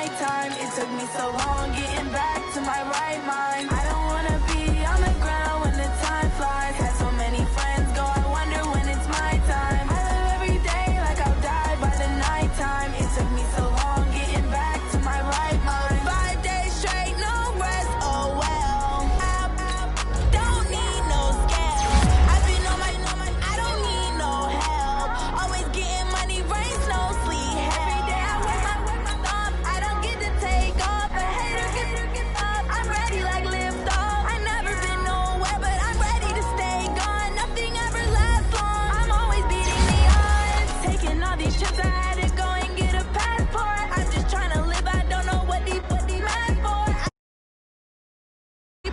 nighttime. It took me so long getting back to my right mind. I don't wanna be on the ground when the time flies. Had so many friends go, I wonder when it's my time. I live every day like I'll die by the nighttime. It took me so long getting back to my right mind. 5 days straight, no rest, oh well. I don't need no scale. I've been on my, I don't need no help. Always getting money, rains, no sleep. Every day I work my thumb. I don't get to take off. A hater gets up. I'm ready like lift off. I never been nowhere, but I'm ready to stay gone. Nothing ever lasts long. I'm always beating the odds. Taking all these trips, I had to go and get a passport. I'm just trying to live. I don't know what these mad for.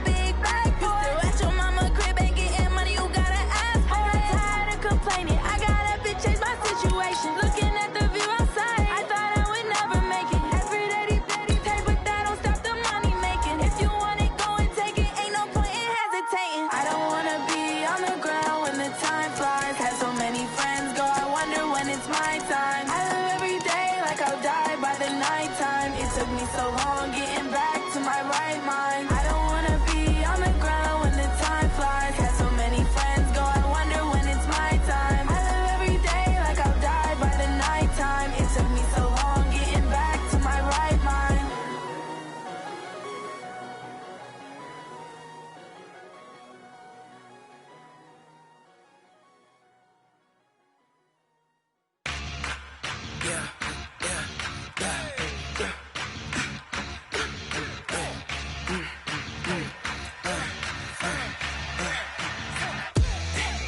Big bag for. You still at your mama crib, ain't getting money. You gotta ask for it. I'm tired of complaining. I gotta bitch change my situation. Looking at the view outside, I thought I would never make it. Every day they take, but that don't stop the money making. If you want it, go and take it. Ain't no point in hesitating. I don't wanna be on the ground when the time flies. Had so many friends go, I wonder when it's my time. I live every day like I'll die by the nighttime. It took me so long getting back to my right mind. I don't wanna be on the ground when the time flies. Had so many friends go, I wonder when it's my time. I live every day like I'll die by the nighttime. It took me so long getting back to my right mind.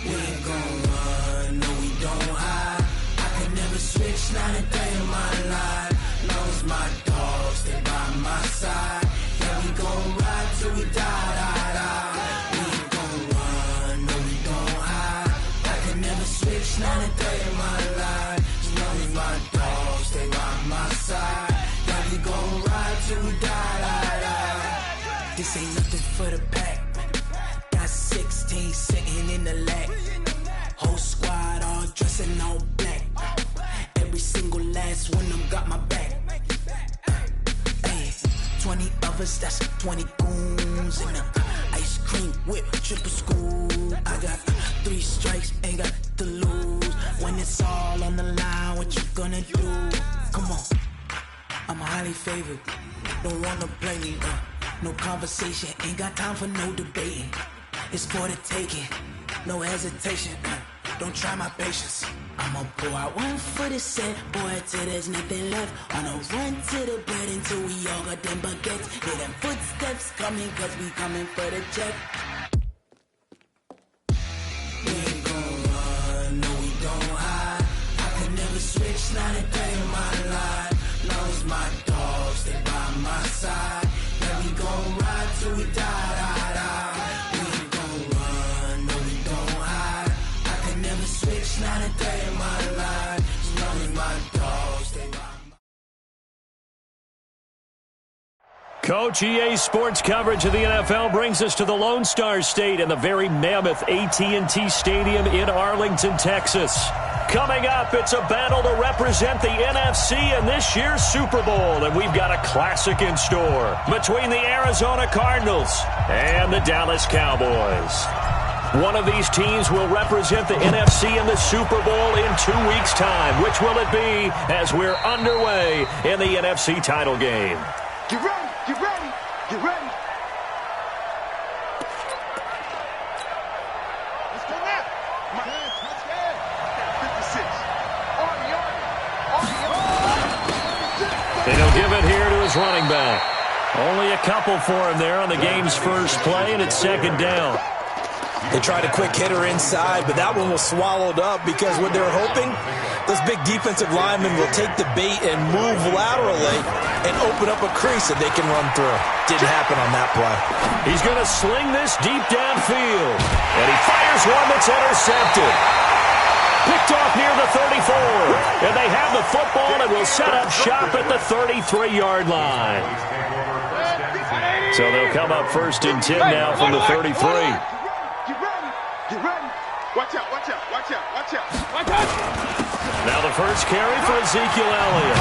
We ain't gon' run, no we don't hide. I can never switch, not a day in my life. Long as my dogs stay by my side. Yeah, we gon' ride till we die, die, die. We ain't gon' run, no we don't hide. I can never switch, not a day in my life. As long as my dogs stay by my side. Yeah, we gon' ride till we die, die, die. This ain't nothing for the pack. Got 16 sitting in the lap. Whole squad all dressing all black. Every single last one of them got my back. Hey, 20 of us, that's 20 goons. And a ice cream whip, triple school. I got 3 strikes, ain't got to lose. When it's all on the line, what you gonna do? Come on, I'm highly favored. Don't wanna play me, no conversation. Ain't got time for no debating. It's for the taking, no hesitation. Don't try my patience. I'ma pour out one for the set, boy, till there's nothing left. On a run to the bread until we all got them baguettes. Hear them footsteps coming, cause we coming for the check. We ain't gon' run, no we don't hide. I can never switch, not a day in my life. Long as my dogs stay by my side. Yeah, we gon' ride till we die, die, die. We ain't gon' run, no we don't hide. I can never switch, not a day in my life. As long as my dogs stay by my Coach, EA Sports coverage of the NFL brings us to the Lone Star State and the very mammoth AT&T Stadium in Arlington, Texas. Coming up, it's a battle to represent the NFC in this year's Super Bowl, and we've got a classic in store between the Arizona Cardinals and the Dallas Cowboys. One of these teams will represent the NFC in the Super Bowl in 2 weeks' time. Which will it be as we're underway in the NFC title game? Get ready, get ready, get ready. Let's go now. Come on. Let's go. 56. They don't give it here to his running back. Only a couple for him there on the game's first play, and it's second down. They tried a quick hitter inside, but that one was swallowed up because what they were hoping, those big defensive linemen will take the bait and move laterally and open up a crease that they can run through. Didn't happen on that play. He's going to sling this deep downfield, and he fires one that's intercepted. Picked off near the 34, and they have the football and will set up shop at the 33-yard line. So they'll come up first and 10 now from the 33. Get ready. Watch out, watch out, watch out, watch out. Watch out. Now the first carry for Ezekiel Elliott.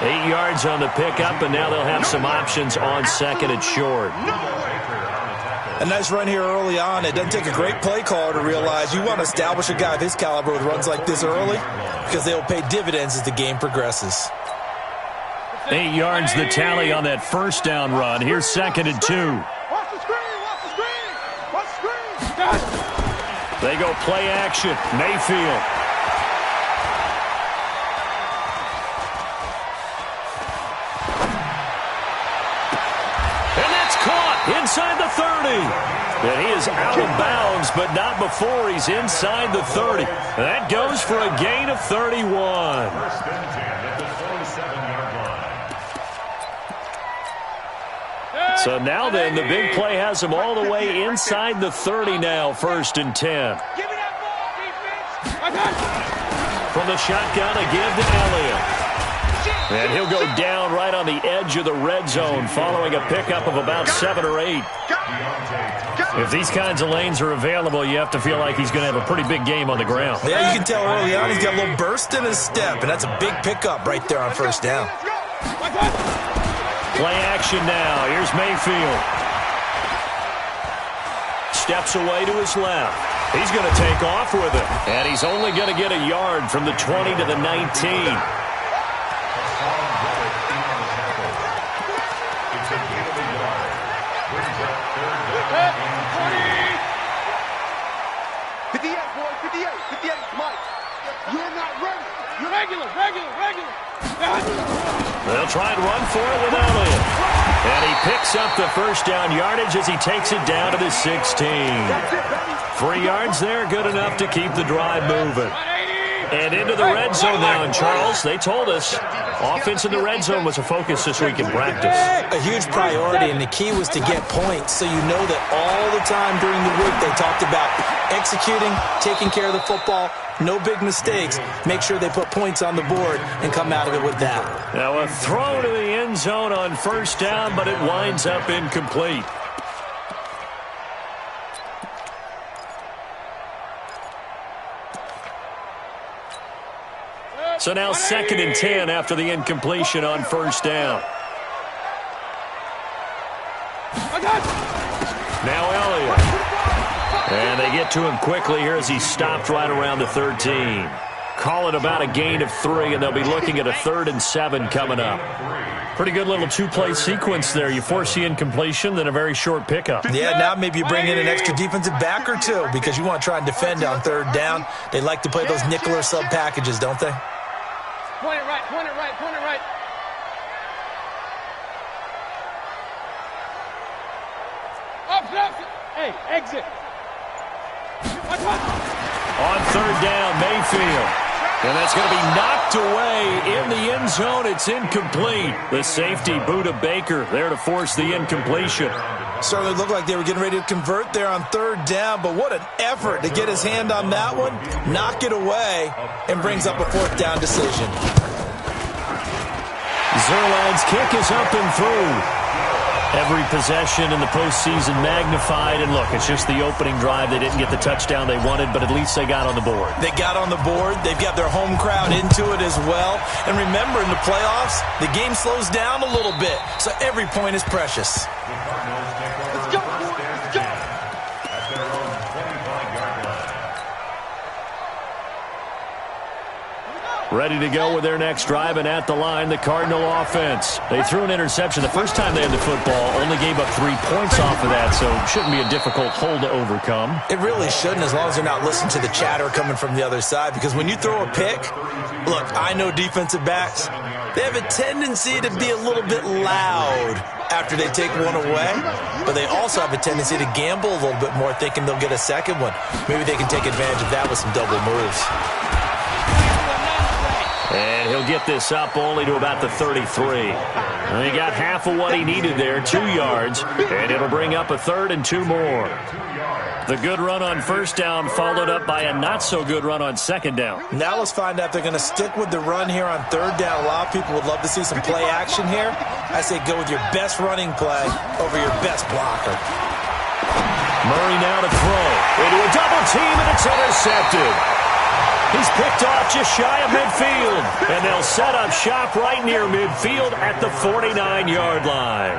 8 yards on the pickup, and now they'll have some options on second and short. A nice run here early on. It doesn't take a great play caller to realize you want to establish a guy of his caliber with runs like this early because they will pay dividends as the game progresses. 8 yards the tally on that first down run. Here's second and 2. Watch the screen! Watch the screen! Watch the screen! They go play action. Mayfield. And that's caught inside the 30. And he is out of bounds, but not before he's inside the 30. That goes for a gain of 31. So now then, the big play has him all the way inside the 30 now, first and 10. Give me that ball, defense! From the shotgun, a give to Elliott. And he'll go down right on the edge of the red zone following a pickup of about 7 or 8. If these kinds of lanes are available, you have to feel like he's going to have a pretty big game on the ground. Yeah, you can tell early on he's got a little burst in his step, and that's a big pickup right there on first down. Play action now. Here's Mayfield. Steps away to his left. He's going to take off with it. And he's only going to get a yard from the 20 to the 19. They'll try and run for it with Elliott. And he picks up the first down yardage as he takes it down to the 16. 3 yards there, good enough to keep the drive moving. And into the red zone now. And Charles, they told us offense in the red zone was a focus this week in practice. A huge priority, and the key was to get points. So you know that all the time during the week they talked about executing, taking care of the football, no big mistakes. Make sure they put points on the board and come out of it with that. Now a throw to the end zone on first down, but it winds up incomplete. So now second and 10 after the incompletion on first down. Now Elliott. And they get to him quickly here as he stopped right around the 13. Call it about a gain of 3, and they'll be looking at a 3rd and 7 coming up. Pretty good little two-play sequence there. You force the incompletion, then a very short pickup. Yeah, now maybe you bring in an extra defensive back or two because you want to try and defend on 3rd down. They like to play those nickel or sub packages, don't they? Point it right, point it right, point it right. Up. Hey, exit. On 3rd down, Mayfield. And that's going to be knocked away in the end zone. It's incomplete. The safety, Buda Baker, there to force the incompletion. Certainly looked like they were getting ready to convert there on 3rd down, but what an effort to get his hand on that one, knock it away, and brings up a 4th down decision. Zerline's kick is up and through. Every possession in the postseason magnified, and look, it's just the opening drive. They didn't get the touchdown they wanted, but at least they got on the board. They got on the board. They've got their home crowd into it as well. And remember, in the playoffs, the game slows down a little bit, so every point is precious. Let's go, boys. Let's go. Ready to go with their next drive, and at the line, the Cardinal offense. They threw an interception the first time they had the football, only gave up 3 points off of that, so it shouldn't be a difficult hole to overcome. It really shouldn't, as long as they're not listening to the chatter coming from the other side, because when you throw a pick, look, I know defensive backs, they have a tendency to be a little bit loud after they take one away, but they also have a tendency to gamble a little bit more, thinking they'll get a second one. Maybe they can take advantage of that with some double moves. And he'll get this up only to about the 33. And he got half of what he needed there, 2 yards, and it'll bring up a 3rd and 2 more. The good run on first down followed up by a not-so-good run on second down. Now let's find out if they're going to stick with the run here on 3rd down. A lot of people would love to see some play action here. I say go with your best running play over your best blocker. Murray now to throw. Into a double team, and it's intercepted. He's picked off just shy of midfield. And they'll set up shop right near midfield at the 49-yard line.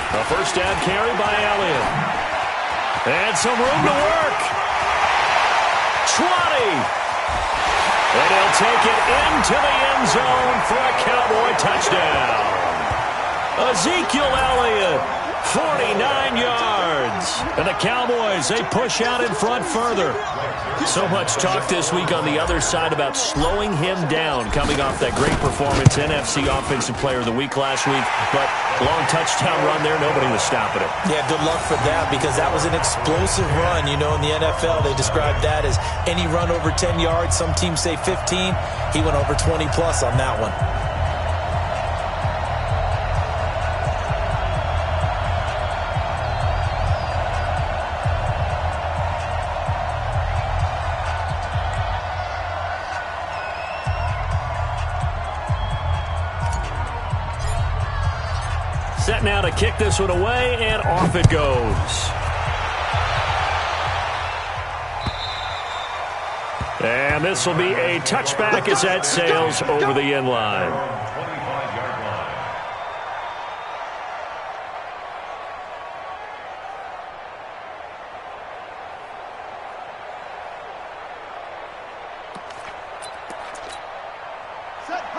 A first down carry by Elliott. And some room to work. 20. And he'll take it into the end zone for a Cowboy touchdown. Ezekiel Elliott, 49 yards. And the Cowboys, they push out in front further. So much talk this week on the other side about slowing him down coming off that great performance, NFC Offensive Player of the Week last week. But long touchdown run there, nobody was stopping it. Yeah, good luck for that because that was an explosive run. You know, in the NFL, they describe that as any run over 10 yards. Some teams say 15. He went over 20-plus on that one. Set now to kick this one away, and off it goes. And this will be a touchback as that sails over the end line.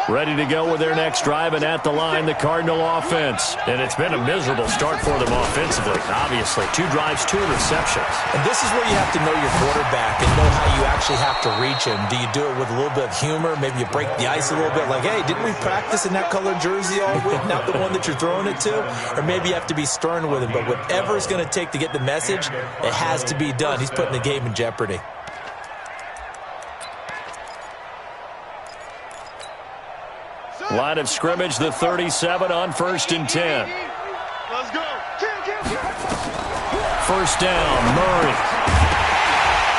Ready to go with their next drive, and at the line, the Cardinal offense. And it's been a miserable start for them offensively, obviously. 2 drives, 2 interceptions. And this is where you have to know your quarterback and know how you actually have to reach him. Do you do it with a little bit of humor? Maybe you break the ice a little bit, like, hey, didn't we practice in that colored jersey all week, not the one that you're throwing it to? Or maybe you have to be stern with him. But whatever it's going to take to get the message, it has to be done. He's putting the game in jeopardy. Line of scrimmage, the 37 on 1st and 10. Let's go. First down, Murray.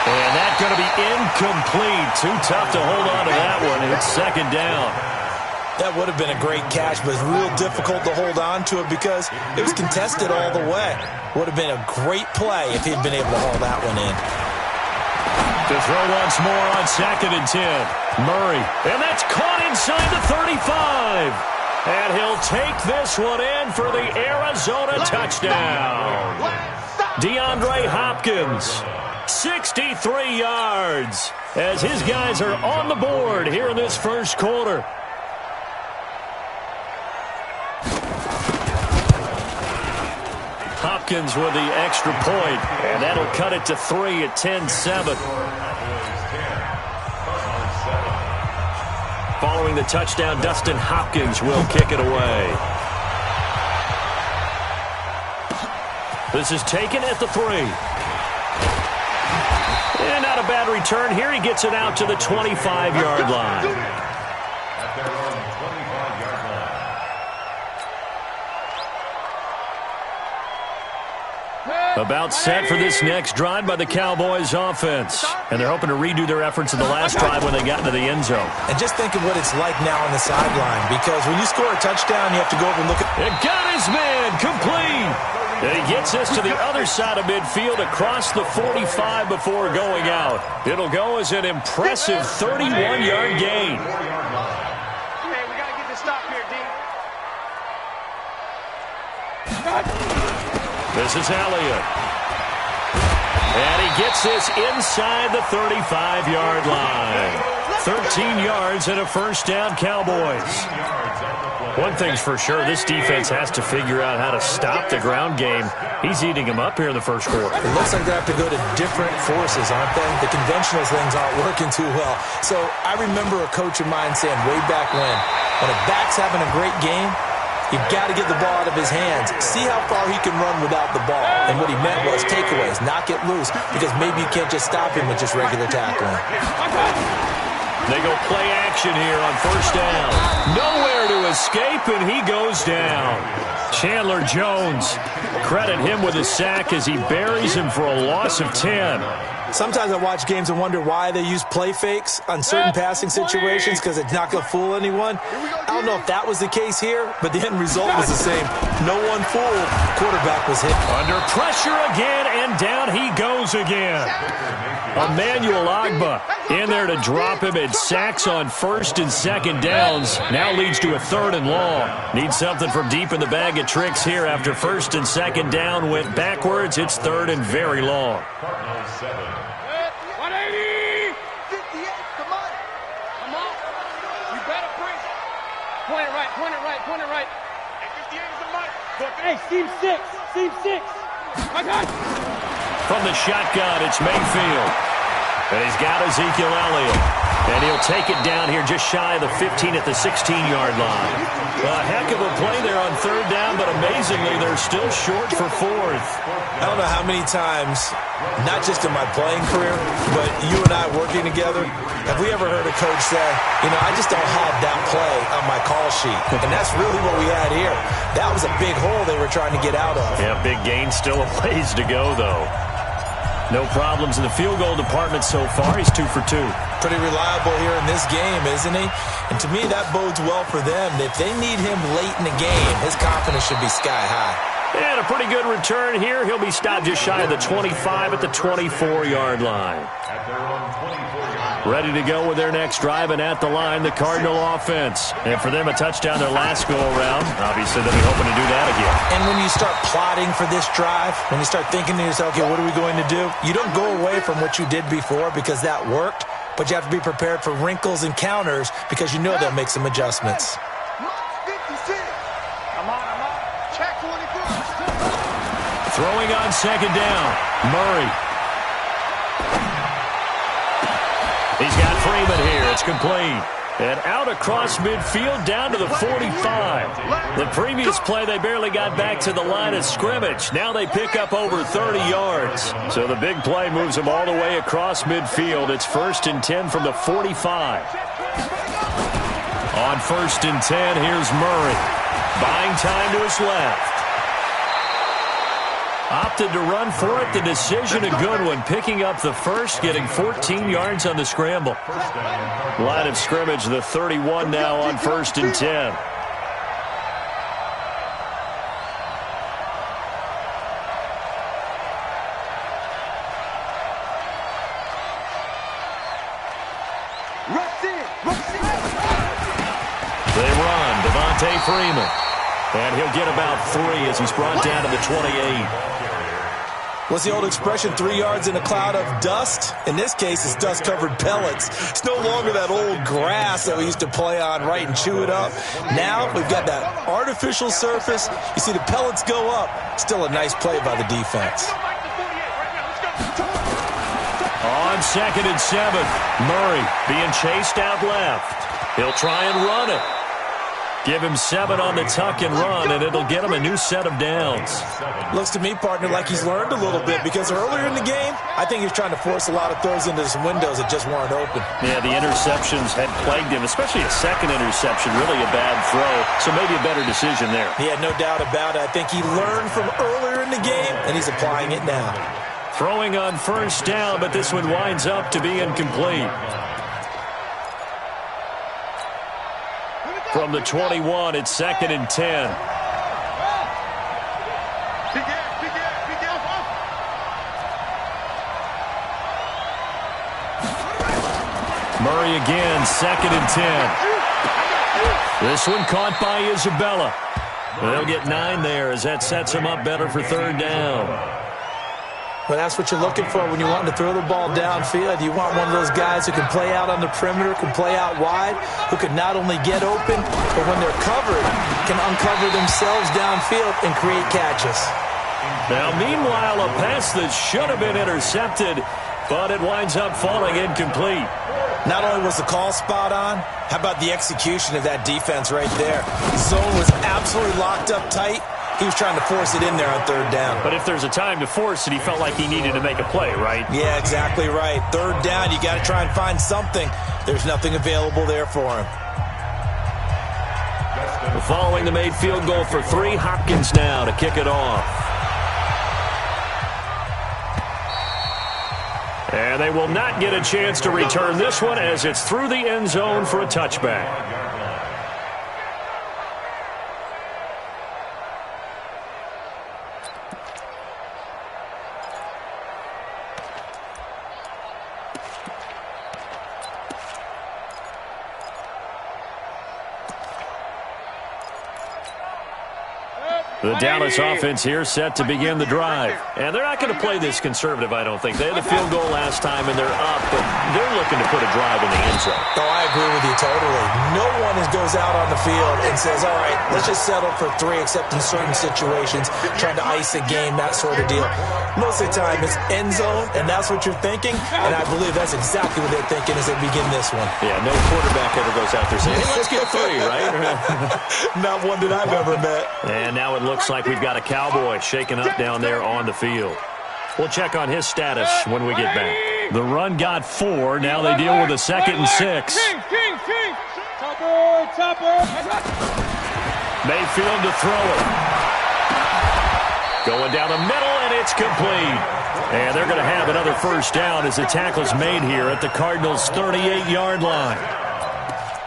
And that's going to be incomplete. Too tough to hold on to that one. It's 2nd down. That would have been a great catch, but it's real difficult to hold on to it because it was contested all the way. Would have been a great play if he'd been able to hold that one in. To throw once more on 2nd and 10. Murray. And that's caught inside the 35. And he'll take this one in for the Arizona touchdown. DeAndre Hopkins, 63 yards, as his guys are on the board here in this first quarter. Hopkins with the extra point, and that'll cut it to 3 at 10-7. Following the touchdown, Dustin Hopkins will kick it away. This is taken at the 3. And not a bad return here. He gets it out to the 25-yard line. About set for this next drive by the Cowboys offense. And they're hoping to redo their efforts in the last drive when they got into the end zone. And just think of what it's like now on the sideline, because when you score a touchdown, you have to go over and look at... It got his man complete. And he gets this to the other side of midfield across the 45 before going out. It'll go as an impressive 31-yard gain. Hey, we got to get this stop here, D. This is Elliott. And he gets this inside the 35-yard line. 13 yards and a first down, Cowboys. One thing's for sure, this defense has to figure out how to stop the ground game. He's eating them up here in the first quarter. It looks like they have to go to different forces, aren't they? The conventional things aren't working too well. So I remember a coach of mine saying way back when a back's having a great game, you've got to get the ball out of his hands. See how far he can run without the ball. And what he meant was takeaways, not get loose, because maybe you can't just stop him with just regular tackling. They go play action here on first down. Nowhere to escape, and he goes down. Chandler Jones, credit him with a sack as he buries him for a loss of 10. Sometimes I watch games and wonder why they use play fakes on certain passing situations because it's not going to fool anyone. I don't know if that was the case here, but the end result was the same. No one fooled. Quarterback was hit. Under pressure again, and down he goes again. Emmanuel Ogbah in there to drop him, and sacks on first and second downs. Now leads to a 3rd and long. Needs something from deep in the bag of tricks here after first and second down went backwards. It's 3rd and very long. 180! 58, come on. Come on. You better bring it. Point it right, point it right, point it right. Hey, 58 is the mic. Hey, seam 6, seam 6. My God. From the shotgun, it's Mayfield. And he's got Ezekiel Elliott. And he'll take it down here just shy of the 15 at the 16-yard line. A heck of a play there on 3rd down, but amazingly, they're still short for 4th. I don't know how many times, not just in my playing career, but you and I working together, have we ever heard a coach say, I just don't have that play on my call sheet. And that's really what we had here. That was a big hole they were trying to get out of. Yeah, big gain, still a ways to go, though. No problems in the field goal department so far. He's 2 for 2. Pretty reliable here in this game, isn't he? And to me, that bodes well for them. If they need him late in the game, his confidence should be sky high. And a pretty good return here. He'll be stopped just shy of the 25 at the 24-yard line. Ready to go with their next drive, and at the line, the Cardinal offense. And for them, a touchdown their last go-around. Obviously, they'll be hoping to do that again. And when you start plotting for this drive, when you start thinking to yourself, okay, what are we going to do? You don't go away from what you did before because that worked, but you have to be prepared for wrinkles and counters because you know they'll make some adjustments. Throwing on second down, Murray. He's got Freeman here. It's complete. And out across midfield down to the 45. The previous play, they barely got back to the line of scrimmage. Now they pick up over 30 yards. So the big play moves them all the way across midfield. It's 1st and 10 from the 45. On 1st and 10, here's Murray. Buying time to his left. Opted to run for it. The decision a good one. Picking up the first, getting 14 yards on the scramble. Line of scrimmage, the 31 now on 1st and 10. They run. Devontae Freeman. And he'll get about 3 as he's brought down to the 28. What's the old expression, 3 yards in a cloud of dust? In this case, it's dust-covered pellets. It's no longer that old grass that we used to play on, right, and chew it up. Now we've got that artificial surface. You see the pellets go up. Still a nice play by the defense. On 2nd and 7, Murray being chased out left. He'll try and run it. Give him 7 on the tuck and run, and it'll get him a new set of downs. Looks to me, partner, like he's learned a little bit because earlier in the game, I think he's trying to force a lot of throws into some windows that just weren't open. Yeah, the interceptions had plagued him, especially a second interception, really a bad throw, so maybe a better decision there. Yeah, no doubt about it. I think he learned from earlier in the game, and he's applying it now. Throwing on 1st down, but this one winds up to be incomplete. From the 21, it's 2nd and 10. Murray again, 2nd and 10. This one caught by Isabella. They'll get 9 there as that sets him up better for 3rd down. Well, that's what you're looking for when you want to throw the ball downfield. You want one of those guys who can play out on the perimeter, can play out wide, who can not only get open, but when they're covered, can uncover themselves downfield and create catches. Now, meanwhile, a pass that should have been intercepted, but it winds up falling incomplete. Not only was the call spot on, how about the execution of that defense right there? Zone was absolutely locked up tight. He was trying to force it in there on 3rd down. But if there's a time to force it, he felt like he needed to make a play, right? Yeah, exactly right. 3rd down, you got to try and find something. There's nothing available there for him. Following the made field goal for 3, Hopkins now to kick it off. And they will not get a chance to return this one as it's through the end zone for a touchback. The Dallas offense here set to begin the drive. And they're not going to play this conservative, I don't think. They had the field goal last time, and they're up, but they're looking to put a drive in the end zone. Oh, I agree with you totally. No one goes out on the field and says, all right, let's just settle for 3, except in certain situations, trying to ice a game, that sort of deal. Most of the time, it's end zone, and that's what you're thinking, and I believe that's exactly what they're thinking as they begin this one. Yeah, no quarterback ever goes out there saying, hey, let's get 3, right? Not one that I've ever met. And now it looks like we've got a Cowboy shaking up down there on the field. We'll check on his status when we get back. The run got 4. Now they deal with a 2nd and 6. Mayfield to throw it. Going down the middle, and it's complete. And they're going to have another first down as the tackle's made here at the Cardinals' 38-yard line.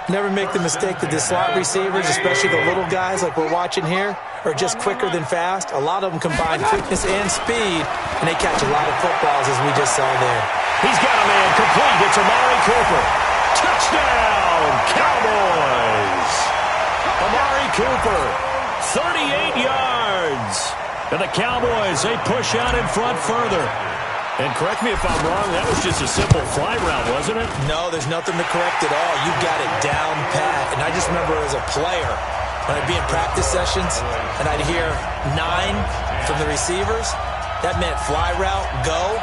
Never make the mistake that the slot receivers, especially the little guys like we're watching here, are just quicker than fast. A lot of them combine quickness and speed, and they catch a lot of footballs, as we just saw there. He's got a man complete. It's Amari Cooper. Touchdown, Cowboys. Amari Cooper, 38 yards. And the Cowboys, they push out in front further. And correct me if I'm wrong, that was just a simple fly route, wasn't it? No, there's nothing to correct at all. You got it down pat. And I just remember as a player, when I'd be in practice sessions, and I'd hear 9 from the receivers, that meant fly route, go,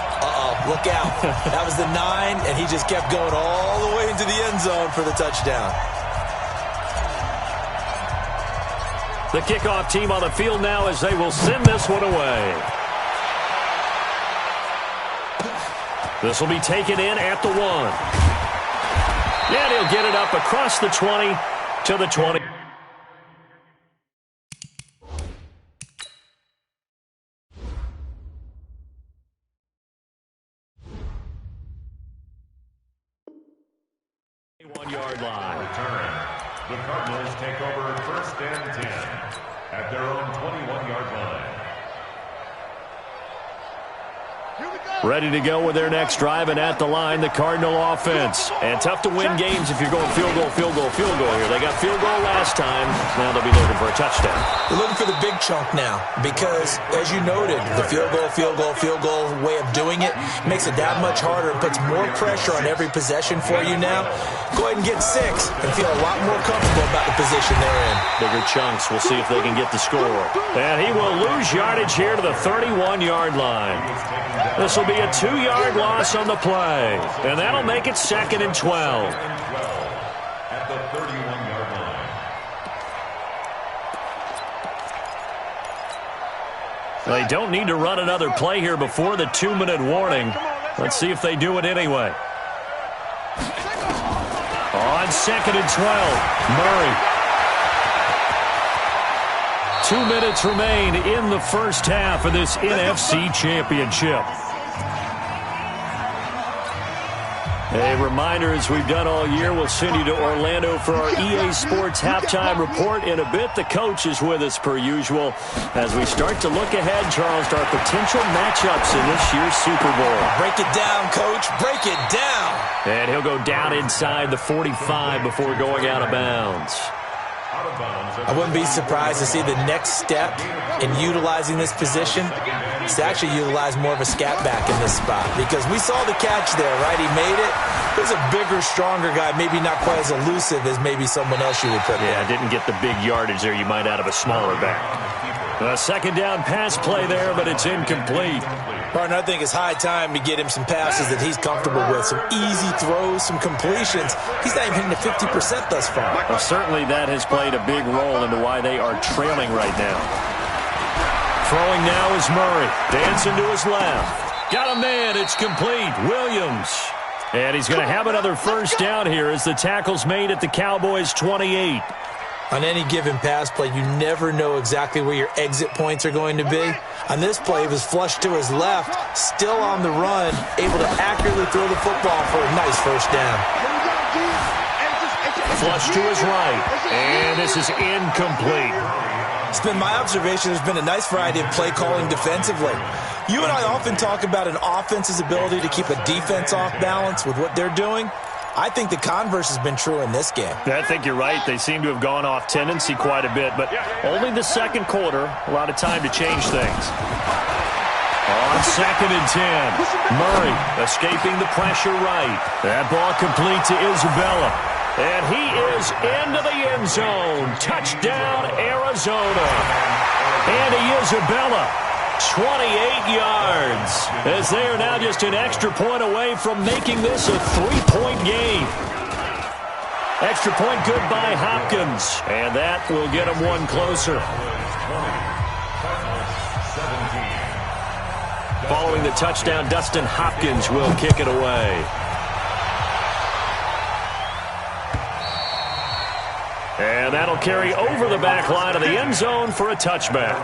look out. That was the 9, and he just kept going all the way into the end zone for the touchdown. The kickoff team on the field now as they will send this one away. This will be taken in at the 1. And he'll get it up across the 20 to the 20. One-yard line. Return. The Cardinals take over 1st and 10 at their own 21-yard line. Ready to go with their next drive, and at the line, the Cardinal offense. And tough to win games if you're going field goal, field goal, field goal here. They got field goal last time. Now they'll be looking for a touchdown. They're looking for the big chunk now because, as you noted, the field goal, field goal, field goal way of doing it makes it that much harder and puts more pressure on every possession for you now. Go ahead and get 6 and feel a lot more comfortable about the position they're in. Bigger chunks. We'll see if they can get the score. And he will lose yardage here to the 31-yard line. This will be a 2-yard loss on the play. And that'll make it 2nd and 12. At the 31-yard line. They don't need to run another play here before the 2-minute warning. Let's see if they do it anyway. On 2nd and 12, Murray. 2 minutes remain in the first half of this NFC Championship. A reminder, as we've done all year, we'll send you to Orlando for our EA Sports halftime report. In a bit, the coach is with us per usual as we start to look ahead, Charles, to our potential matchups in this year's Super Bowl. Break it down, Coach. Break it down. And he'll go down inside the 45 before going out of bounds. I wouldn't be surprised to see the next step in utilizing this position is to actually utilize more of a scat back in this spot, because we saw the catch there, right? He made it. He was a bigger, stronger guy, maybe not quite as elusive as maybe someone else you would put there. Yeah, didn't get the big yardage there you might out of a smaller back. A 2nd down pass play there, but it's incomplete. Partner, I think it's high time to get him some passes that he's comfortable with, some easy throws, some completions. He's not even hitting the 50% thus far. Well, certainly that has played a big role into why they are trailing right now. Throwing now is Murray. Dancing to his left. Got a man. It's complete. Williams. And he's going to have another first down here as the tackle's made at the Cowboys' 28. On any given pass play, you never know exactly where your exit points are going to be. On this play, he was flushed to his left, still on the run, able to accurately throw the football for a nice first down. Flush to his right, and this is incomplete. It's been my observation there's been a nice variety of play calling defensively. You and I often talk about an offense's ability to keep a defense off balance with what they're doing. I think the converse has been true in this game. I think you're right. They seem to have gone off tendency quite a bit, but only the second quarter, a lot of time to change things. On 2nd and 10, Murray escaping the pressure right. That ball complete to Isabella. And he is into the end zone. Touchdown, Arizona. Andy Isabella, 28 yards, as they are now just an extra point away from making this a 3-point game. Extra point good by Hopkins, and that will get them one closer. Following the touchdown, Dustin Hopkins will kick it away. And that'll carry over the back line of the end zone for a touchback.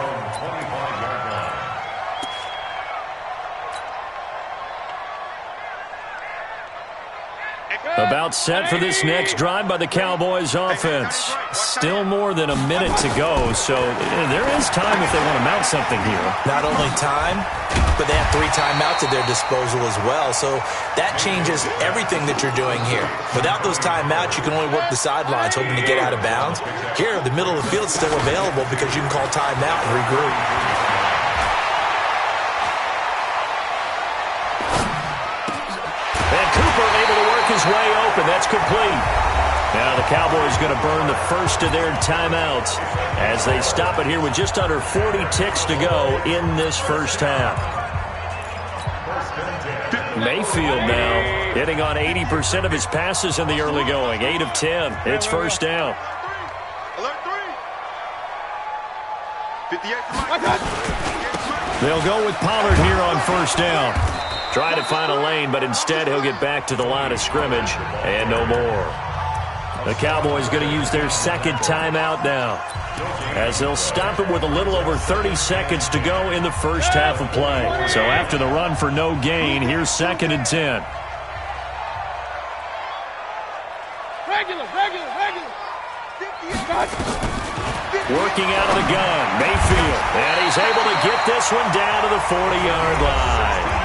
About set for this next drive by the Cowboys offense. Still more than a minute to go, so there is time if they want to mount something here. Not only time, but they have 3 timeouts at their disposal as well, so that changes everything that you're doing here. Without those timeouts, you can only work the sidelines, hoping to get out of bounds. Here, the middle of the field is still available because you can call timeout and regroup. His way open. That's complete. Now the Cowboys going to burn the first of their timeouts as they stop it here with just under 40 ticks to go in this first half. Mayfield now hitting on 80% of his passes in the early going. 8 of 10. It's first down. They'll go with Pollard here on first down. Try to find a lane, but instead he'll get back to the line of scrimmage and no more. The Cowboys going to use their second timeout now as they'll stop it with a little over 30 seconds to go in the first half of play. So after the run for no gain, here's 2nd and 10. Regular. Working out of the gun, Mayfield, and he's able to get this one down to the 40-yard line.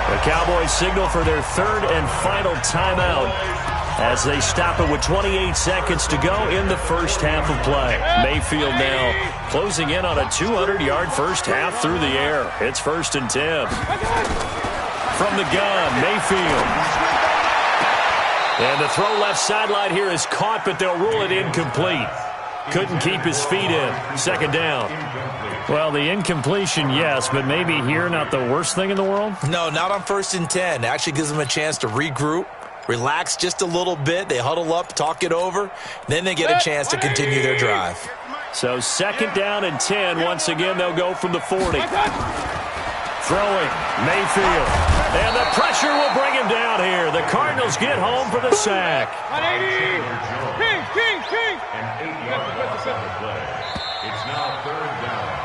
The Cowboys signal for their 3rd and final timeout as they stop it with 28 seconds to go in the first half of play. Mayfield now closing in on a 200-yard first half through the air. It's 1st and 10. From the gun, Mayfield. And the throw left sideline here is caught, but they'll rule it incomplete. Couldn't keep his feet in. 2nd down. Well, the incompletion, yes, but maybe here not the worst thing in the world? No, not on 1st and 10. It actually gives them a chance to regroup, relax just a little bit. They huddle up, talk it over, then they get a chance to continue their drive. So 2nd down and 10. Once again, they'll go from the 40. Throwing, Mayfield. And the pressure will bring him down here. The Cardinals get home for the sack. 180. King. It's now 3rd down.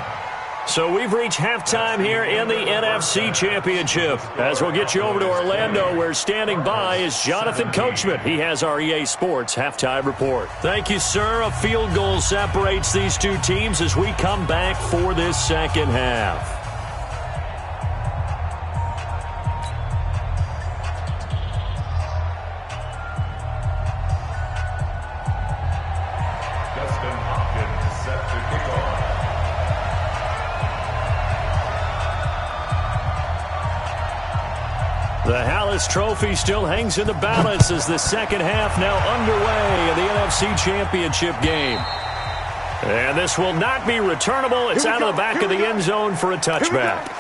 So we've reached halftime here in the NFC Championship. As we'll get you over to Orlando, where standing by is Jonathan Coachman. He has our EA Sports halftime report. Thank you, sir. A field goal separates these two teams as we come back for this second half. The Hallis Trophy still hangs in the balance as the second half now underway in the NFC Championship game. And this will not be returnable. It's out of the back of the end zone for a touchback.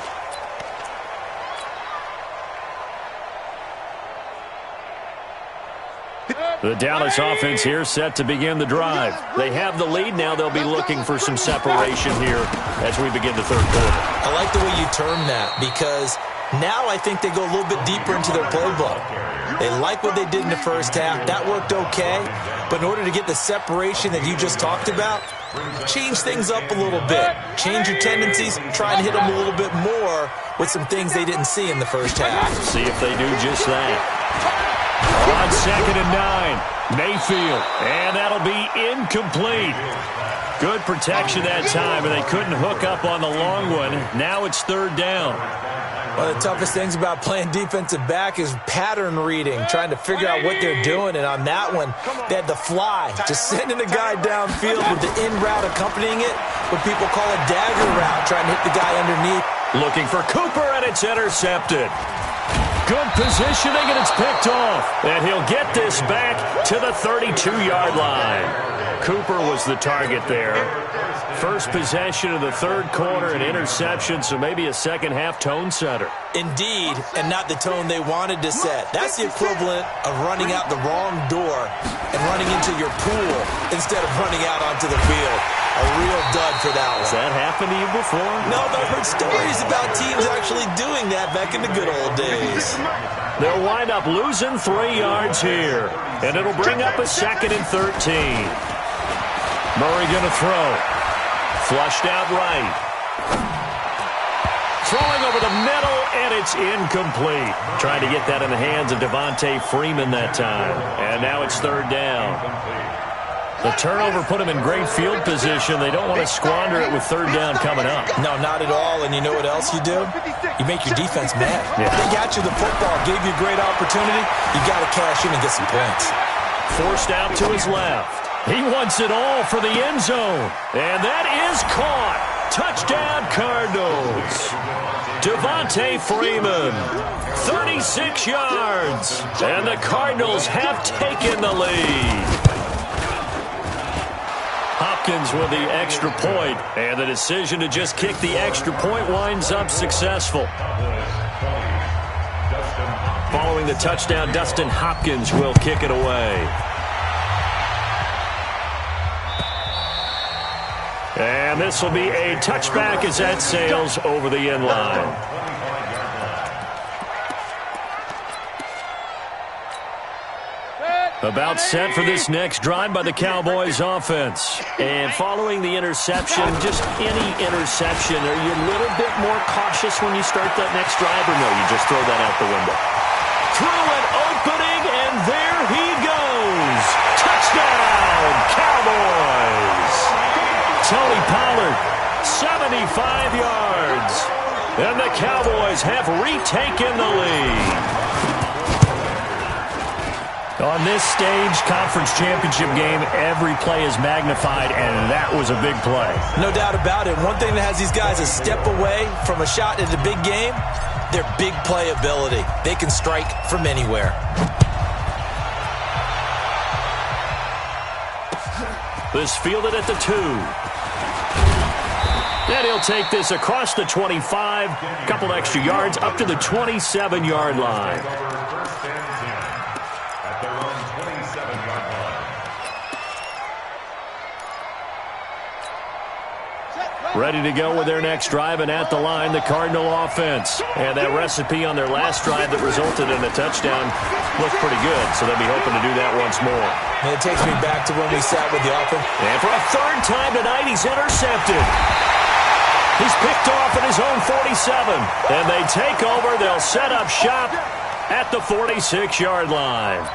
The Dallas offense here set to begin the drive. They have the lead. Now they'll be looking for some separation here as we begin the third quarter. I like the way you term that because now I think they go a little bit deeper into their playbook. They like what they did in the first half. That worked okay. But in order to get the separation that you just talked about, change things up a little bit. Change your tendencies. Try and hit them a little bit more with some things they didn't see in the first half. See if they do just that. On 2nd and 9, Mayfield. And that'll be incomplete. Good protection that time, and they couldn't hook up on the long one. Now it's 3rd down. One of the toughest things about playing defensive back is pattern reading, trying to figure out what they're doing. And on that one, they had the fly, just sending a guy downfield with the in route accompanying it, what people call a dagger route, trying to hit the guy underneath. Looking for Cooper, and it's intercepted. Good positioning, and it's picked off. And he'll get this back to the 32-yard line. Cooper was the target there. First possession of the 3rd quarter, an interception, so maybe a second-half tone setter. Indeed, and not the tone they wanted to set. That's the equivalent of running out the wrong door and running into your pool instead of running out onto the field. A real dud for that one. Has that happened to you before? No, but I've heard stories about teams actually doing that back in the good old days. They'll wind up losing 3 yards here, and it'll bring up a 2nd and 13. Murray going to throw. Flushed out right. Throwing over the middle, and it's incomplete. Trying to get that in the hands of Devontae Freeman that time. And now it's 3rd down. The turnover put them in great field position. They don't want to squander it with 3rd down coming up. No, not at all. And you know what else you do? You make your defense mad. Yeah. They got you the football, gave you a great opportunity. You got to cash in and get some points. Forced out to his left. He wants it all for the end zone. And that is caught. Touchdown, Cardinals. Devontae Freeman, 36 yards. And the Cardinals have taken the lead. Hopkins with the extra point, and the decision to just kick the extra point winds up successful. Following the touchdown, Dustin Hopkins will kick it away. And this will be a touchback as that sails over the end line. About set for this next drive by the Cowboys offense. And following the interception, just any interception, are you a little bit more cautious when you start that next drive, or no, you just throw that out the window? Through an opening, and there he goes. Touchdown, Cowboys. Tony Pollard, 75 yards. And the Cowboys have retaken the lead. On this stage, conference championship game, every play is magnified, and that was a big play. No doubt about it. One thing that has these guys a step away from a shot at the big game, their big play ability. They can strike from anywhere. This fielded at the 2. And he'll take this across the 25, couple extra yards up to the 27-yard line. Ready to go with their next drive, and at the line, the Cardinal offense. And that recipe on their last drive that resulted in a touchdown looked pretty good, so they'll be hoping to do that once more. And it takes me back to when we sat with the offense. And for a 3rd time tonight, he's intercepted. He's picked off at his own 47. And they take over. They'll set up shop at the 46-yard line.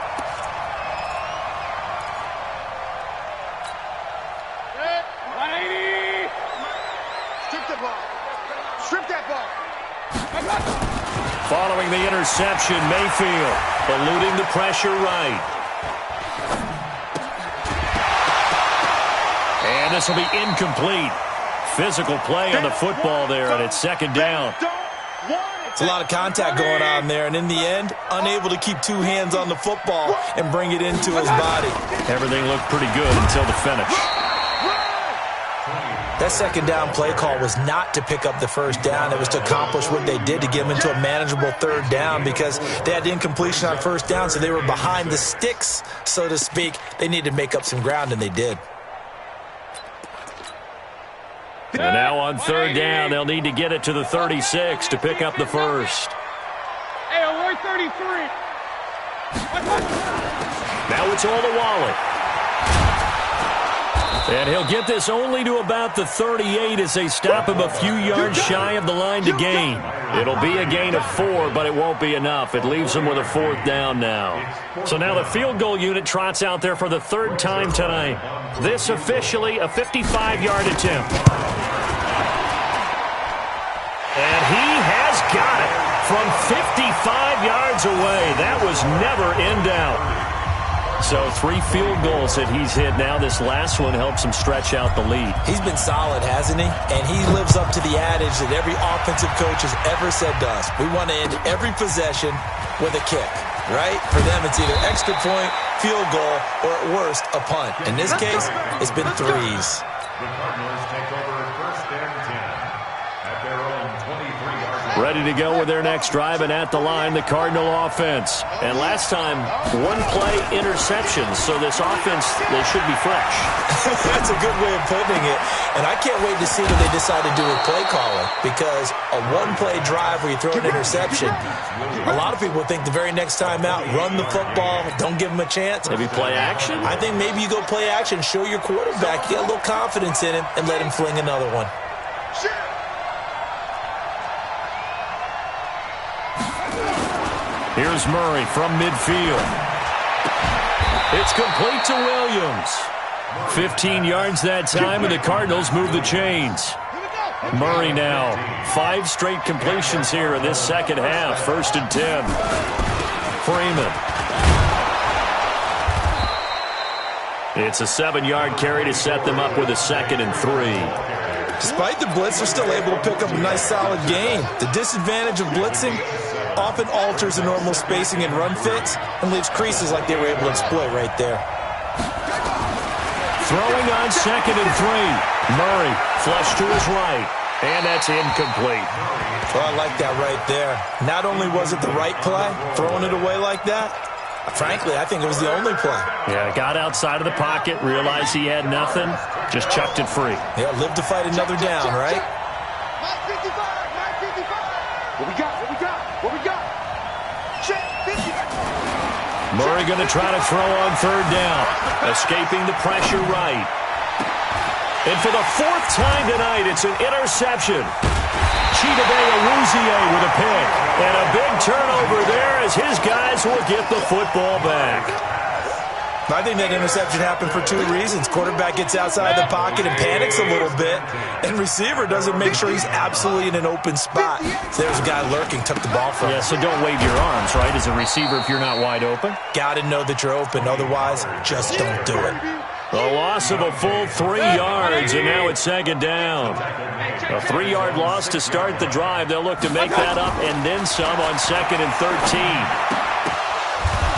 Following the interception, Mayfield eluding the pressure right. And this will be incomplete. Physical play on the football there, and it's 2nd down. It's a lot of contact going on there, and in the end, unable to keep 2 hands on the football and bring it into his body. Everything looked pretty good until the finish. That 2nd down play call was not to pick up the 1st down. It was to accomplish what they did, to get them into a manageable 3rd down, because they had incompletion on 1st down, so they were behind the sticks, so to speak. They needed to make up some ground, and they did. And now on 3rd down, they'll need to get it to the 36 to pick up the 1st. Hey, alert 33. Now it's all to Wally. And he'll get this only to about the 38 as they stop him a few yards shy of the line to gain. It'll be a gain of 4, but it won't be enough. It leaves them with a 4th down now. So now the field goal unit trots out there for the 3rd time tonight. This officially a 55-yard attempt. And he has got it from 55 yards away. That was never in doubt. So 3 field goals that he's hit now. This last one helps him stretch out the lead. He's been solid, hasn't he? And he lives up to the adage that every offensive coach has ever said to us. We want to end every possession with a kick, right? For them, it's either extra point, field goal, or at worst, a punt. In this case, it's been 3s. The Cardinals take over 1st and 10 at their own 23-yard line. Ready to go with their next drive, and at the line, the Cardinal offense. And last time, 1-play interceptions, so this offense, they should be fresh. That's a good way of putting it. And I can't wait to see what they decide to do with play calling, because a 1-play drive where you throw an interception, a lot of people think the very next time out, run the football, don't give them a chance. Maybe play action? I think maybe you go play action, show your quarterback, get a little confidence in him, and let him fling another one. Here's Murray from midfield. It's complete to Williams. 15 yards that time, and the Cardinals move the chains. Murray now. 5 straight completions here in this second half. 1st and 10. Freeman. It's a 7-yard carry to set them up with a 2nd and 3. Despite the blitz, they're still able to pick up a nice solid gain. The disadvantage of blitzing often alters the normal spacing and run fits and leaves creases like they were able to exploit right there. Throwing on 2nd and 3. Murray flush to his right, and that's incomplete. Well, I like that right there. Not only was it the right play, throwing it away like that, frankly, I think it was the only play. Yeah, got outside of the pocket, realized he had nothing, just chucked it free. Yeah, live to fight another down, right? What we got? Murray going to try to throw on 3rd down. Escaping the pressure right. And for the 4th time tonight, it's an interception. Chidobe Awuzie with a pick. And a big turnover there as his guys will get the football back. I think that interception happened for 2 reasons. Quarterback gets outside the pocket and panics a little bit, and receiver doesn't make sure he's absolutely in an open spot. So there's a guy lurking, took the ball from him. Yeah, so don't wave your arms, right, as a receiver if you're not wide open? Got to know that you're open. Otherwise, just don't do it. A loss of a full 3 yards, and now it's 2nd down. A 3-yard loss to start the drive. They'll look to make that up and then some on 2nd and 13.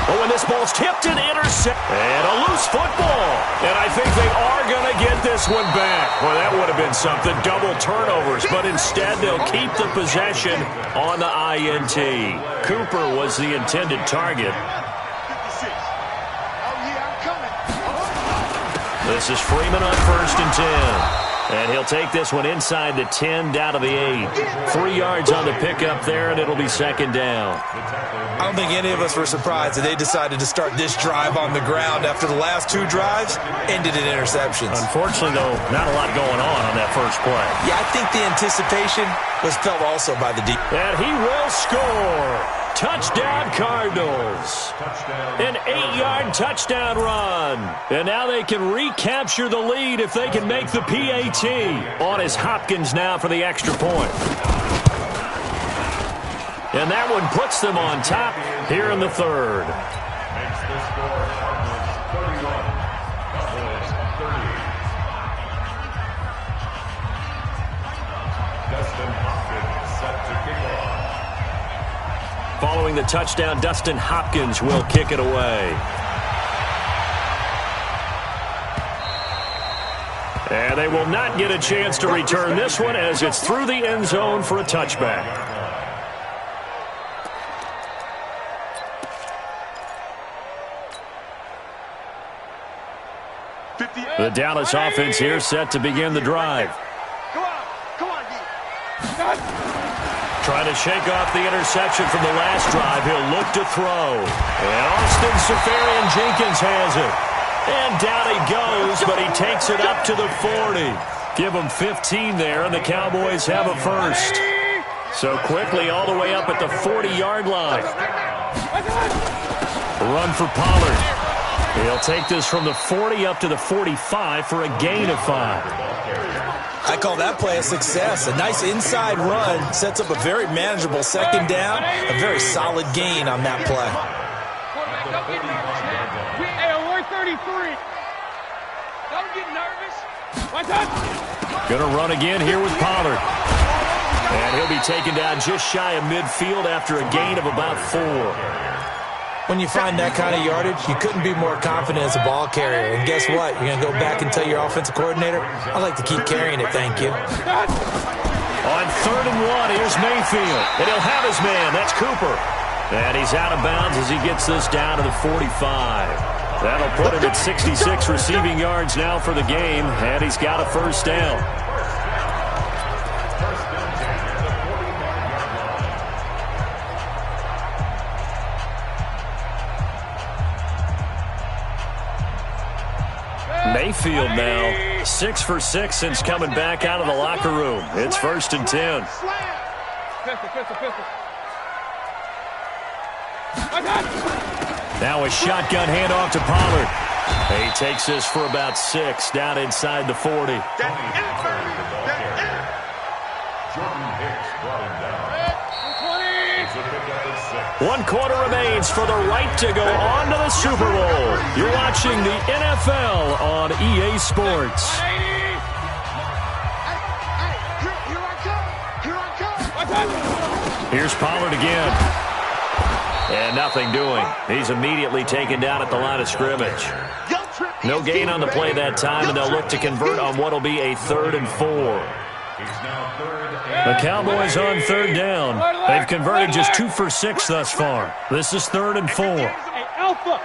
Oh, and this ball's tipped and intercepted. And a loose football. And I think they are going to get this one back. Well, that would have been something. Double turnovers. But instead, they'll keep the possession on the INT. Cooper was the intended target. This is Freeman on 1st and 10. And he'll take this one inside the 10, down to the 8. 3 yards on the pickup there, and it'll be 2nd down. I don't think any of us were surprised that they decided to start this drive on the ground after the last 2 drives ended in interceptions. Unfortunately, though, not a lot going on that first play. Yeah, I think the anticipation was felt also by the deep. And he will score. Touchdown, Cardinals. An 8-yard touchdown run. And now they can recapture the lead if they can make the PAT. On is Hopkins now for the extra point. And that one puts them on top here in the 3rd. Makes the score Cardinals 31, Cowboys 30. Dustin Hopkins set to kick off. Following the touchdown, Dustin Hopkins will kick it away. And they will not get a chance to return this one as it's through the end zone for a touchback. The Dallas offense here set to begin the drive. Trying to shake off the interception from the last drive. He'll look to throw. And Austin Seferian-Jenkins has it. And down he goes, but he takes it up to the 40. Give him 15 there, and the Cowboys have a first. So quickly all the way up at the 40-yard line. Run for Pollard. He'll take this from the 40 up to the 45 for a gain of 5. I call that play a success. A nice inside run sets up a very manageable second down. A very solid gain on that play. We're 33. Don't get nervous. Going to run again here with Pollard. And he'll be taken down just shy of midfield after a gain of about 4. When you find that kind of yardage, you couldn't be more confident as a ball carrier. And guess what? You're going to go back and tell your offensive coordinator, I'd like to keep carrying it, thank you. On 3rd and 1, here's Mayfield. And he'll have his man. That's Cooper. And he's out of bounds as he gets this down to the 45. That'll put him at 66 receiving yards now for the game. And he's got a first down. Mayfield now 6 for 6 since coming back out of the locker room. It's 1st and 10. Now a shotgun handoff to Pollard. He takes this for about 6 down inside the 40. One quarter remains for the right to go on to the Super Bowl. You're watching the NFL on EA Sports. Here's Pollard again. And nothing doing. He's immediately taken down at the line of scrimmage. No gain on the play that time, and they'll look to convert on what will be a 3rd and 4. The Cowboys on 3rd down. They've converted just 2 for 6 thus far. This is 3rd and 4. Hey, Alpha.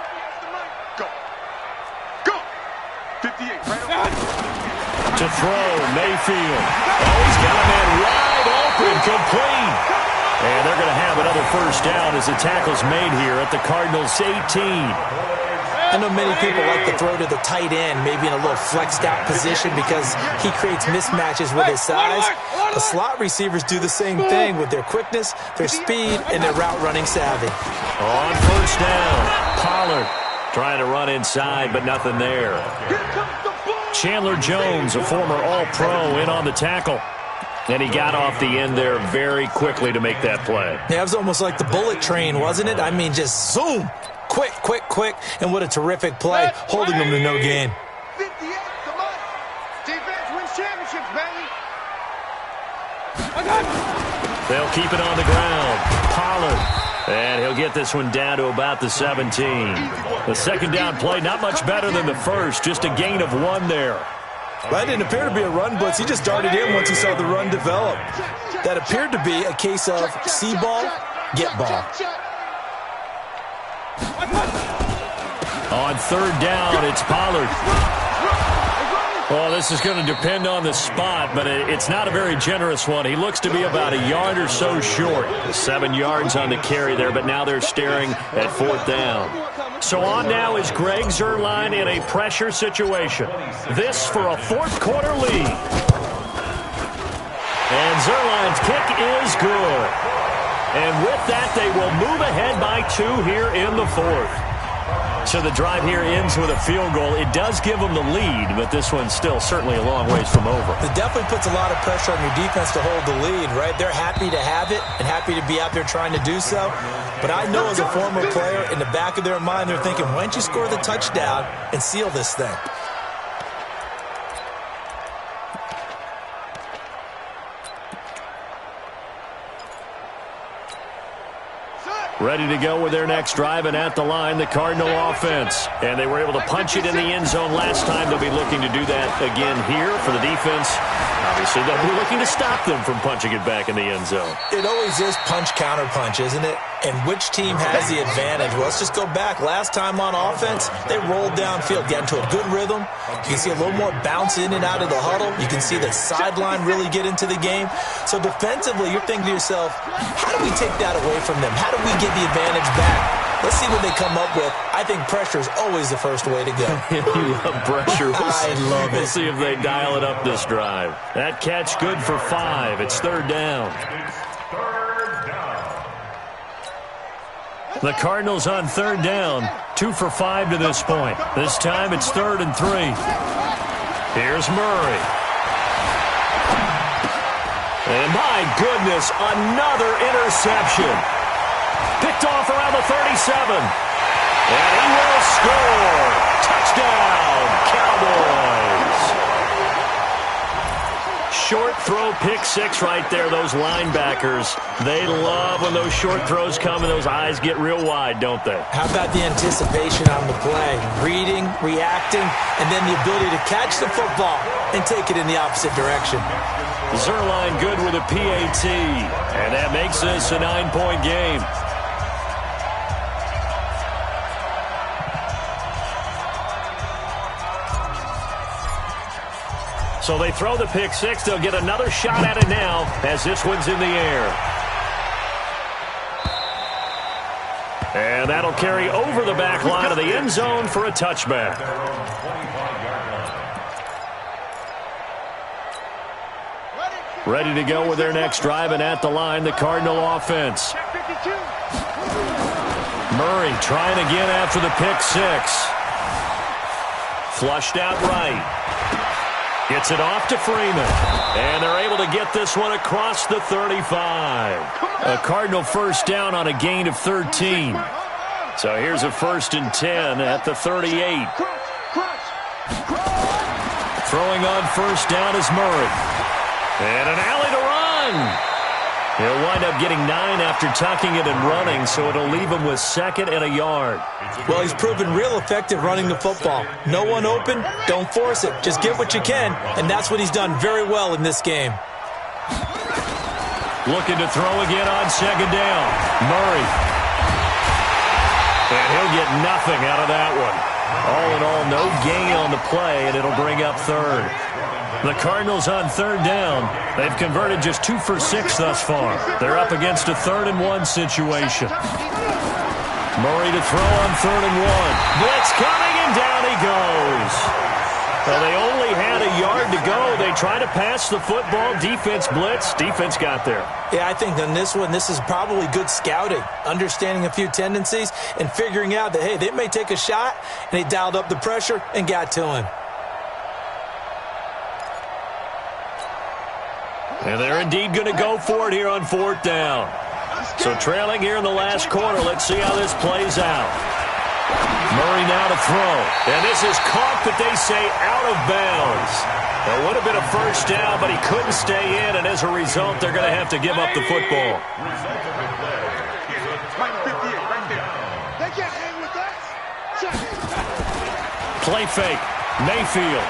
Go. 58. To throw, Mayfield. Oh, he's got a man wide open, complete. And they're going to have another first down as the tackle's made here at the Cardinals' 18. I know many people like to throw to the tight end, maybe in a little flexed out position because he creates mismatches with his size. The slot receivers do the same thing with their quickness, their speed, and their route running savvy. On first down, Pollard trying to run inside, but nothing there. Chandler Jones, a former All-Pro, in on the tackle. And he got off the end there very quickly to make that play. Yeah, it was almost like the bullet train, wasn't it? I mean, just zoom. Quick, quick, quick. And what a terrific play, holding them to no gain. 58, come on. Defense wins championships, baby. They'll keep it on the ground. Pollard. And he'll get this one down to about the 17. The second down play, not much better than the first. Just a gain of 1 there. That didn't appear to be a run blitz. He just darted in once he saw the run develop. That appeared to be a case of see ball, get ball. On 3rd down, it's Pollard. Well, this is going to depend on the spot, but it's not a very generous one. He looks to be about a yard or so short. 7 yards on the carry there, but now they're staring at 4th down. So on now is Greg Zuerlein in a pressure situation. This for a 4th quarter lead. And Zuerlein's kick is good. And with that, they will move ahead by 2 here in the 4th. So the drive here ends with a field goal. It does give them the lead, but this one's still certainly a long ways from over. It definitely puts a lot of pressure on your defense to hold the lead, right? They're happy to have it and happy to be out there trying to do so. But I know as a former player, in the back of their mind, they're thinking, why don't you score the touchdown and seal this thing? Ready to go with their next drive, and at the line, the Cardinal offense. And they were able to punch it in the end zone last time. They'll be looking to do that again here for the defense. Obviously, they'll be looking to stop them from punching it back in the end zone. It always is punch-counter-punch, isn't it? And which team has the advantage? Well, let's just go back. Last time on offense, they rolled downfield, got into a good rhythm. You can see a little more bounce in and out of the huddle. You can see the sideline really get into the game. So defensively, you're thinking to yourself, how do we take that away from them? How do we get the advantage back? Let's see what they come up with. I think pressure is always the first way to go. You love pressure. I love it. We'll see if they dial it up this drive. That catch good for 5. It's third down. The Cardinals on third down. 2 for 5 to this point. This time it's 3rd and 3. Here's Murray. And my goodness, another interception. Picked off around the 37. And he will score. Touchdown, Cowboys. Short throw, pick 6 right there, those linebackers. They love when those short throws come and those eyes get real wide, don't they? How about the anticipation on the play? Reading, reacting, and then the ability to catch the football and take it in the opposite direction. Zerline good with a PAT. And that makes this a 9-point game. So they throw the pick 6. They'll get another shot at it now as this one's in the air. And that'll carry over the back line of the end zone for a touchback. Ready to go with their next drive, and at the line, the Cardinal offense. Murray trying again after the pick 6. Flushed out right. Gets it off to Freeman. And they're able to get this one across the 35. A Cardinal first down on a gain of 13. So here's a 1st and 10 at the 38. Throwing on first down is Murray. And an alley to run. He'll wind up getting 9 after tucking it and running, so it'll leave him with 2nd and a yard. Well, he's proven real effective running the football. No one open, don't force it. Just get what you can, and that's what he's done very well in this game. Looking to throw again on 2nd down. Murray. And he'll get nothing out of that one. All in all, no gain on the play, and it'll bring up 3rd. The Cardinals on 3rd down. They've converted just 2 for 6 thus far. They're up against a 3rd and 1 situation. Murray to throw on 3rd and 1. Blitz coming, and down he goes. Well, they only had a yard to go. They tried to pass the football. Defense blitz. Defense got there. Yeah, I think on this one, this is probably good scouting, understanding a few tendencies, and figuring out that, hey, they may take a shot, and they dialed up the pressure and got to him. And they're indeed going to go for it here on 4th down. So trailing here in the last quarter, let's see how this plays out. Murray now to throw. And this is caught, but they say out of bounds. It would have been a first down, but he couldn't stay in, and as a result, they're going to have to give up the football. Play fake. Mayfield.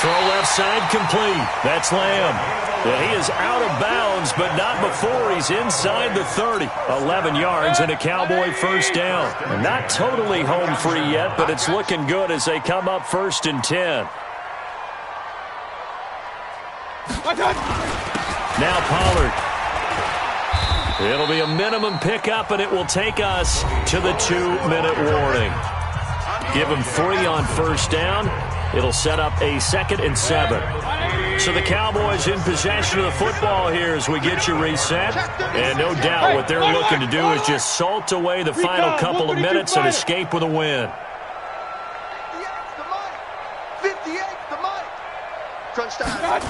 Throw left side complete. That's Lamb. Yeah, he is out of bounds, but not before he's inside the 30. 11 yards and a Cowboy first down. Not totally home free yet, but it's looking good as they come up 1st and 10. Now Pollard. It'll be a minimum pickup, and it will take us to the 2-minute warning. Give him 3 on first down. It'll set up a 2nd and 7. So the Cowboys in possession of the football here as we get you reset. And no doubt what they're looking to do is just salt away the final couple of minutes and escape with a win. 58, the money. Crunch time.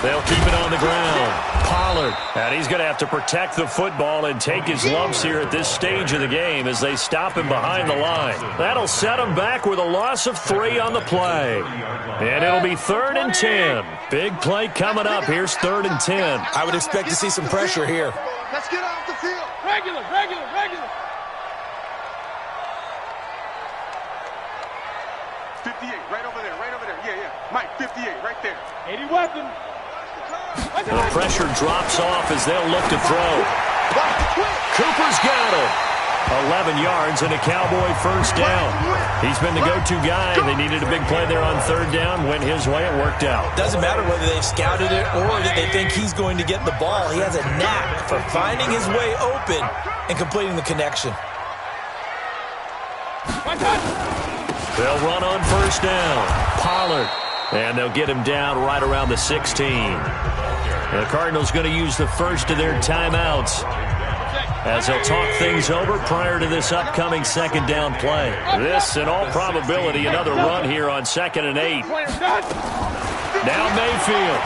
They'll keep it on the ground. Pollard. And he's going to have to protect the football and take his lumps here at this stage of the game as they stop him behind the line. That'll set him back with a loss of 3 on the play. And it'll be 3rd and 10. Big play coming up. Here's 3rd and 10. I would expect to see some pressure here. Let's get off the field. Regular, regular, regular. 58, right over there, right over there. Yeah, yeah. Mike, 58, right there. 80 weapon. The pressure drops off as they'll look to throw. Cooper's got it. 11 yards and a Cowboy first down. He's been the go-to guy. They needed a big play there on third down. Went his way. It worked out. Doesn't matter whether they've scouted it or that they think he's going to get the ball. He has a knack for finding his way open and completing the connection. They'll run on first down. Pollard. And they'll get him down right around the 16. The Cardinals going to use the first of their timeouts as they'll talk things over prior to this upcoming second down play. This, in all probability, another run here on 2nd and 8. Now Mayfield.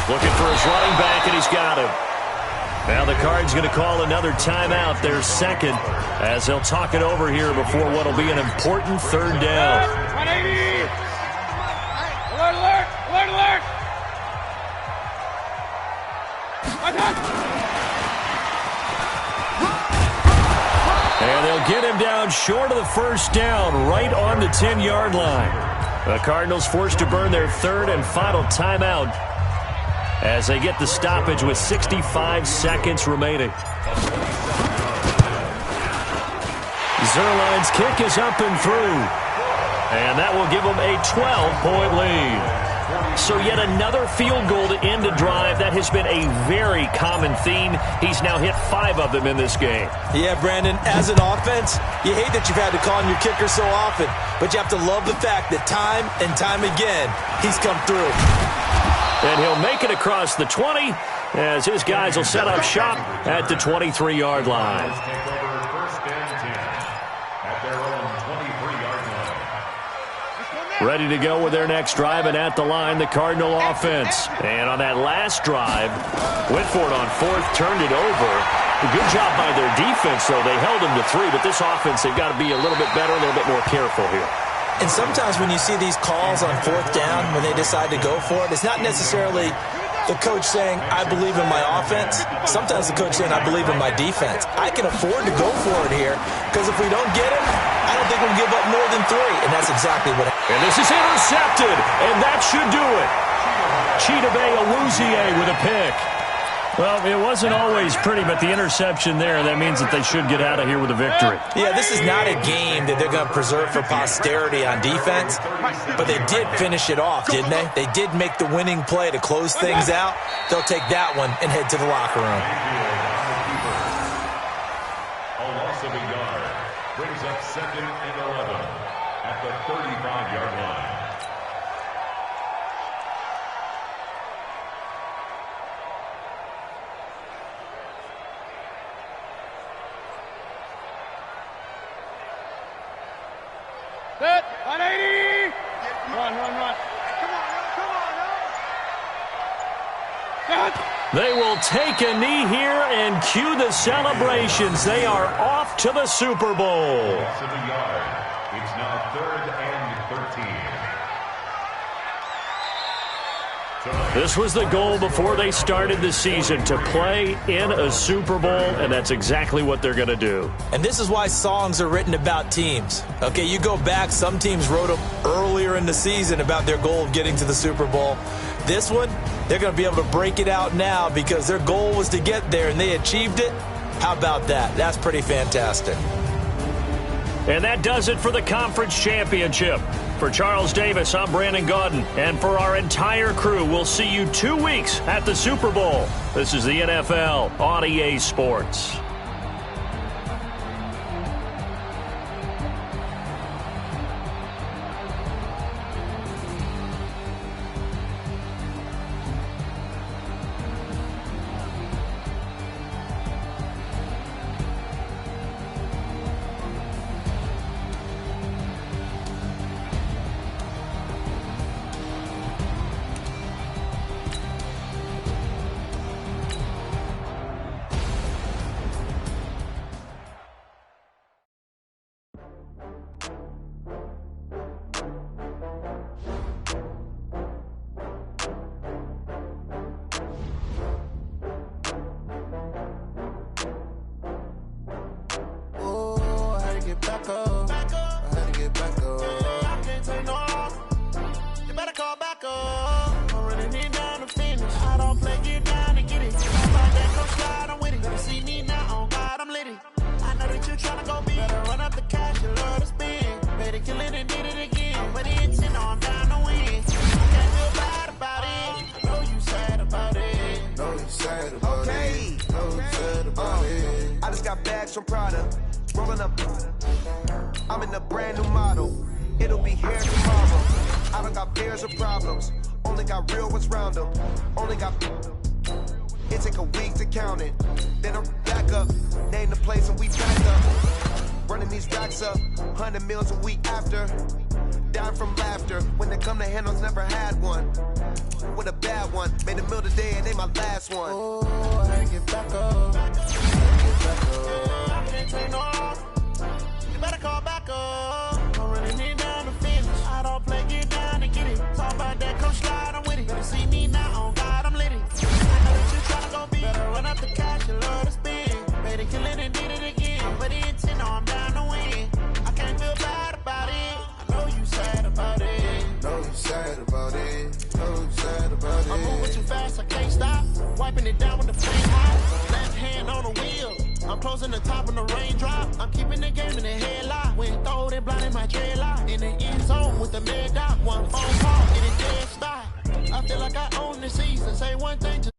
Looking for his running back, and he's got him. Now the Cards going to call another timeout, their second, as they'll talk it over here before what will be an important third down. 180! Alert, alert! Alert, alert! And they'll get him down short of the first down, right on the 10-yard line. The Cardinals forced to burn their third and final timeout as they get the stoppage with 65 seconds remaining. Zerline's kick is up and through, and that will give them a 12-point lead. So yet another field goal to end a drive. That has been a very common theme. He's now hit 5 of them in this game. Yeah, Brandon, as an offense, you hate that you've had to call on your kicker so often, but you have to love the fact that time and time again, he's come through. And he'll make it across the 20 as his guys will set up shop at the 23-yard line. Ready to go with their next drive, and at the line, the Cardinal offense. And on that last drive, went for it on fourth, turned it over. A good job by their defense, though. They held him to 3, but this offense, they've got to be a little bit better, a little bit more careful here. And sometimes when you see these calls on fourth down, when they decide to go for it, it's not necessarily the coach saying, I believe in my offense. Sometimes the coach saying, I believe in my defense. I can afford to go for it here, because if we don't get him, I don't think we'll give up more than 3. And that's exactly what happened. And this is intercepted, and that should do it. Chidobe Awuzie with a pick. Well, it wasn't always pretty, but the interception there, that means that they should get out of here with a victory. Yeah, this is not a game that they're going to preserve for posterity on defense, but they did finish it off, didn't they? They did make the winning play to close things out. They'll take that one and head to the locker room. A loss of a yard brings up 2nd and 11 at the 35-yard line. Set, 180! Run, run, run. Come on, come on. They will take a knee here and cue the celebrations. They are off to the Super Bowl. Loss of a yard. It's now 3rd and 13. This was the goal before they started the season, to play in a Super Bowl, and that's exactly what they're going to do. And this is why songs are written about teams. Okay, you go back, some teams wrote them earlier in the season about their goal of getting to the Super Bowl. This one, they're going to be able to break it out now because their goal was to get there, and they achieved it. How about that? That's pretty fantastic. And that does it for the conference championship. For Charles Davis, I'm Brandon Gaudin. And for our entire crew, we'll see you 2 weeks at the Super Bowl. This is the NFL on EA Sports. I just got bags from Prada, rolling up. I'm in a brand new model. It'll be here tomorrow. I don't got fears or problems. Only got real ones round them. Only got. It take a week to count it. Then I'm back up. Name the place and we back up. Running these racks up. 100 meals a week after. Dying from laughter. When they come to handles, never had one. With a bad one. Made a meal today and they my last one. Oh, I get back up. I can't take no off. You better call back up. I'm running it down the finish. I don't play, get down and get it. Talk about that, come slide, I'm with it. Better see me now, on God, I'm lit it. I know that you tryna go big. Better run up the cash, you love to spend. Made it, kill it, and did it again. But the intent, no, I'm down to win. I can't feel bad about it. I know you sad about it. Know you sad about it. Know you sad about it. I'm moving too fast, I can't stop. Wiping it down with the flame hot. Left hand on the wheel. I'm closing the top on the raindrop. I'm keeping the game in the headlock. When throwed and blinding my dreadlock. In the end zone with the mid dot. One phone call, get it dead stop. I feel like I own the season. Say one thing to